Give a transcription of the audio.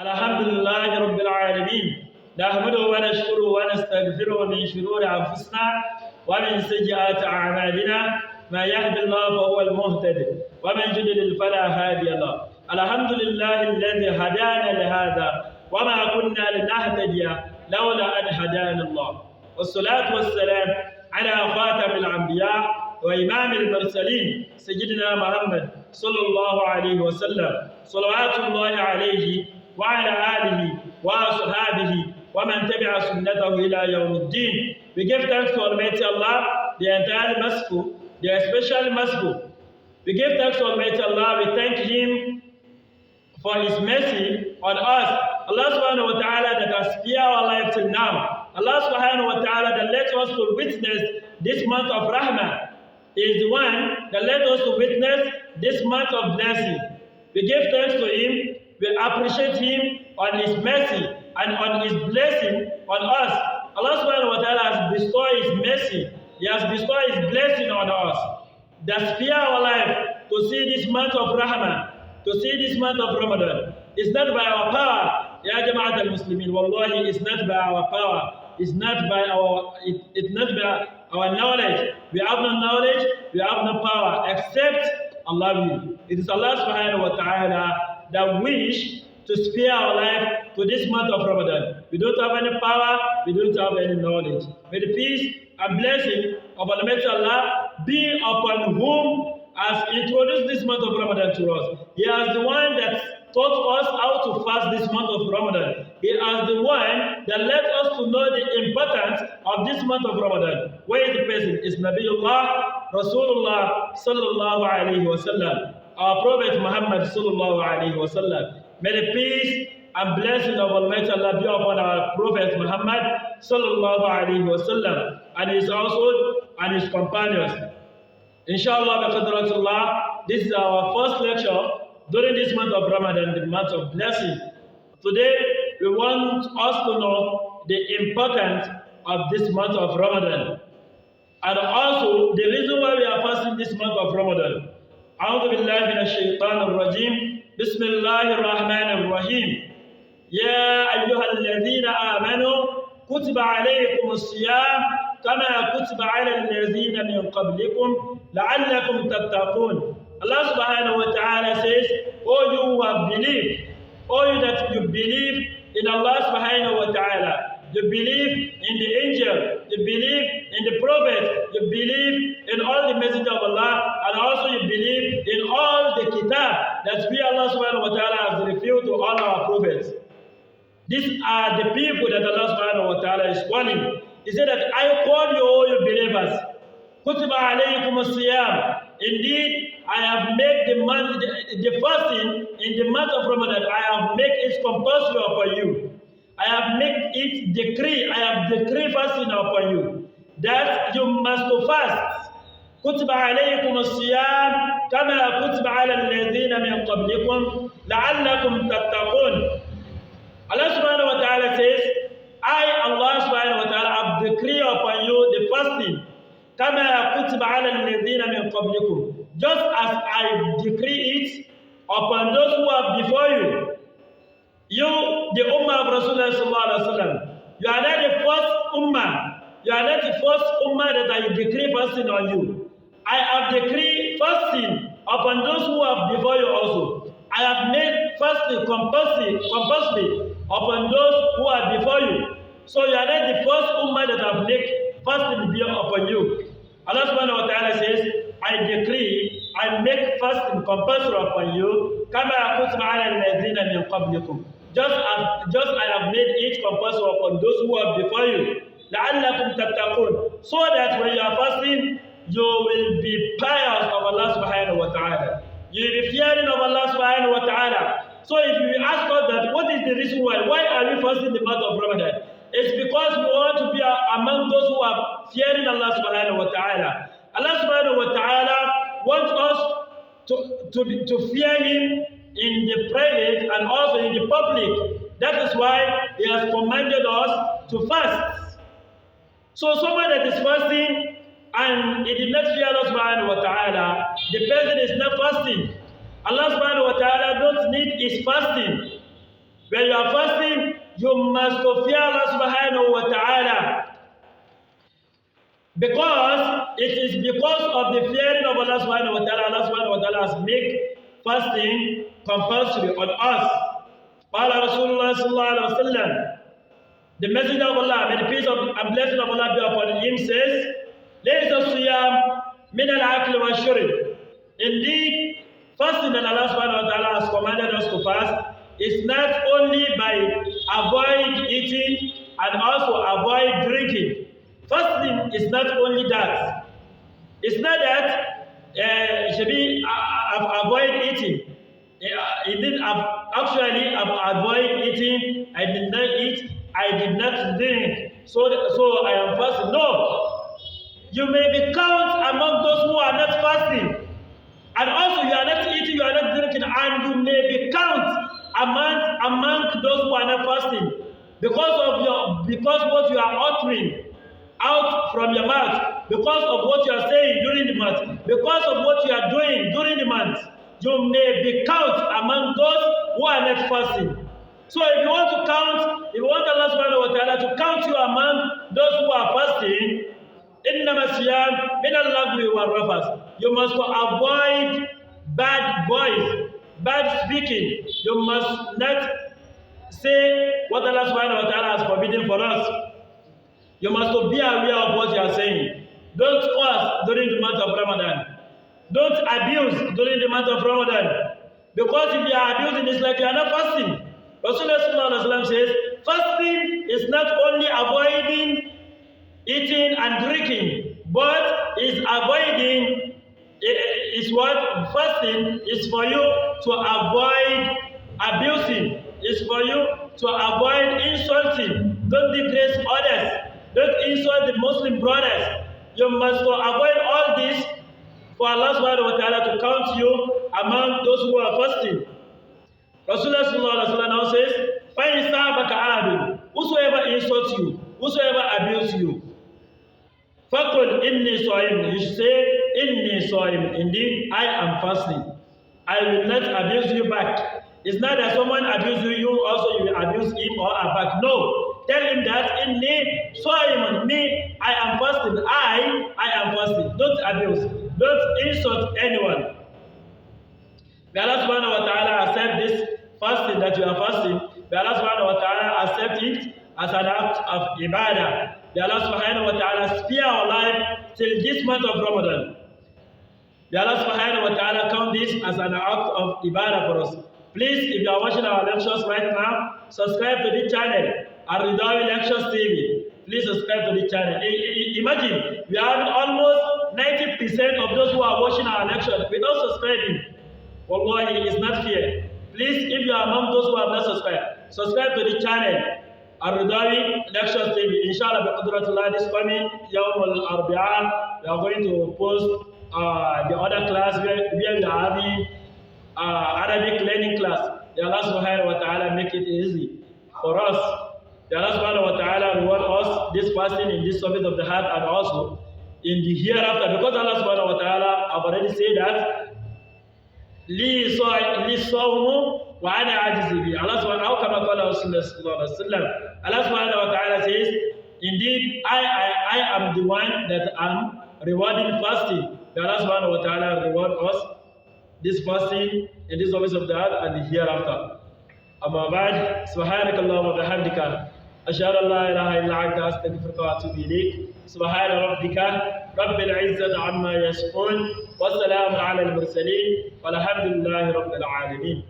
AlhamduliLLah Rabbil Alameen. نحمده ونشكره ونستغفره من شرور أنفسنا ومن سيئات أعمالنا ما يهد الله فهو المهتد ومن يضلل فلا هادي له. الحمد لله الذي هدانا لهذا وما كنا لنهتدي لولا أن هدانا الله. والصلاة والسلام على خاتم الأنبياء وإمام المرسلين سيدنا محمد صلى الله عليه وسلم صلوات الله عليه وعلى آله وأصحابه ومن تبع سنته إلى يوم الدين. We give thanks to Almighty Allah, the entirely merciful, the especially merciful. We give thanks to Almighty Allah. We thank Him for His mercy on us. Allah subhanahu wa ta'ala that has spared our life till now. Allah subhanahu wa ta'ala that led us to witness this month of Rahmah is the one that led us to witness this month of blessing. We give thanks to Him. We appreciate Him on His mercy and on His blessing on us. Allah subhanahu wa ta'ala has bestowed His mercy. He has bestowed His blessing on us. That spare our life to see this month of Rahmah, to see this month of Ramadan. It's not by our power. Ya Jama'at al-Muslimin, wallahi, it's not by our power. It's not by our knowledge. We have no knowledge, we have no power, except Allah will. It is Allah subhanahu wa ta'ala that wish to spare our life to this month of Ramadan. We don't have any power, we don't have any knowledge. May the peace and blessing of Almighty Allah be upon whom has introduced this month of Ramadan to us. He is the one that taught us how to fast this month of Ramadan. He is the one that led us to know the importance of this month of Ramadan. Where is the person? It's Nabiullah, Rasulullah sallallahu alayhi wa sallam. Our Prophet Muhammad sallallahu alayhi wa sallam. May the peace and blessing of Almighty Allah be upon our Prophet Muhammad sallallahu alayhi wa sallam and his household and his companions. Inshallah, biqadratullah, this is our first lecture during this month of Ramadan, the month of blessing. Today, we want us to know the importance of this month of Ramadan and also the reason why we are fasting this month of Ramadan. أعوذ بالله من الشيطان الرجيم بسم الله الرحمن الرحيم يا أيها الذين آمنوا كتب عليكم الصيام كما كتب على الذين من قبلكم لعلكم تتقون. Allah subhanahu wa ta'ala says, "O you who have believed, O you that you believe in Allah subhanahu wa ta'ala, you believe in the angel, you believe in the prophet, you believe in all the messengers of Allah, and also you believe in all the kitab that we Allah subhanahu wa ta'ala has revealed to all our prophets." These are the people that Allah subhanahu wa ta'ala is calling. He said that I call you all you believers. Kutiba alaykum as-siyam. Indeed, I have made the fasting in the month of Ramadan. I have made it compulsory upon you. I have made it decree. I have decreed fasting upon you that you must fast. كتب عليكم الصيام كما كتب على الذين من قبلكم لعلكم تتقون. Allah subhanahu wa ta'ala says, I, Allah subhanahu wa ta'ala, have decreed upon you the fasting. كما كتب على الذين من قبلكم. Just as I decree it upon those who are before you. You, the Ummah of Rasulullah sallallahu alaihi wasallam, you are not the first Ummah. You are not the first Ummah that I decree fasting on you. I have decreed fasting upon those who are before you also. I have made fasting compulsory upon those who are before you. So you are not the first Ummah that have made fasting be upon you. Allah subhanahu wa ta'ala says, I decree, I make fasting compulsory upon you, كَمَا كُتِبَ عَلَى الَّذِينَ مِنْ قَبْلِكُمْ. Just I have made it compulsory upon those who are before you. لَعَلَّكُمْ تَتَّقُونَ. So that when you are fasting, you will be pious of Allah subhanahu wa ta'ala. You will be fearing of Allah subhanahu wa ta'ala. So if you ask us that, what is the reason why are we fasting the month of Ramadan? It's because we want to be among those who are fearing Allah subhanahu wa ta'ala. Allah subhanahu wa ta'ala wants us to fear Him in the private and also in the public. That is why He has commanded us to fast. So someone that is fasting and he did not fear Allah subhanahu wa ta'ala, the person is not fasting. Allah subhanahu wa ta'ala don't need his fasting. When you are fasting, you must fear Allah subhanahu wa ta'ala. Because it is because of the fearing of Allah subhanahu wa ta'ala has made fasting compulsory on us. Qala Rasulullah sallallahu alaihi wasallam, the Messenger of Allah, may the peace and blessing of Allah be upon him, says, Laysa siyam min al-akli wa shurb. Indeed, fasting that Allah subhanahu wa ta'ala has commanded us to fast is not only by avoid eating and also avoid drinking. Fasting is not only that. It's not that it should be avoid eating. Indeed, actually, avoid eating. I did not eat. I did not drink. So I am fasting. No. You may be counted among those who are not fasting. And also you are not eating, you are not drinking, and you may be counted among those who are not fasting. Because what you are uttering out from your mouth, because of what you are saying during the month, because of what you are doing during the month, you may be counted among those who are not fasting. So if you want to count, if you want Allah subhanahu wa ta'ala to count you among those who are fasting, you must avoid bad voice, bad speaking. You must not say what Allah subhanahu wa ta'ala has forbidden for us. You must be aware of what you are saying. Don't curse during the month of Ramadan. Don't abuse during the month of Ramadan. Because if you are abusing, it's like you are not fasting. Rasulullah says, fasting is not only avoiding eating and drinking, but is avoiding, is what fasting is for you to avoid abusing, is for you to avoid insulting. Don't disgrace others. Don't insult the Muslim brothers. You must avoid all this for Allah subhanahu wa ta'ala to count you among those who are fasting. Rasulullah now says, whosoever insults you, whosoever abuses you, فَقُلْ إِنِّي صَائِمٌ. You should say, إِنِّي صَائِمٌ. Indeed, I am fasting. I will not abuse you back. It's not that someone abuses you, you also you will abuse him or her back. No. Tell him that, إِنِّي صَائِمٌ. Me, I am fasting. I am fasting. Don't abuse. Don't insult anyone. May Allah subhanahu wa ta'ala accept this fasting that you are fasting. May Allah subhanahu wa ta'ala accept it as an act of ibadah. May Allah subhanahu wa ta'ala spare our life till this month of Ramadan. May Allah subhanahu wa ta'ala count this as an act of ibadah for us. Please, if you are watching our lectures right now, subscribe to the channel, Arridowy Lectures TV. Please subscribe to the channel. Imagine, we have almost 90% of those who are watching our lectures without subscribing. Wallahi, it's not fair. Please, if you are among those who have not subscribed, subscribe to the channel, Arridowy Lectures TV. Inshallah, biqudratullah, this coming Yawm al-Arbi'a, we are going to post the other class where we are having Arabic learning class. May Allah subhanahu wa ta'ala make it easy for us. May Allah subhanahu wa ta'ala reward us this fasting in this service of the heart and also in the hereafter. Because Allah subhanahu wa ta'ala have already said that Li sawmu wa ana ajizi bi. Allah subhanahu wa ta'ala says, indeed I am the one that am rewarding fasting. May Allah subhanahu wa ta'ala reward us this fasting in this office of the heart and the hereafter. Amma ba'd, subhanakallahumma wa bihamdika ashhadu an la ilaha illa anta astaghfiruka wa atubu ilayk. Subhana rabbika rabbil izzati amma yasifun wa salamun ala al-mursalin walhamdulillahi rabbil alamin.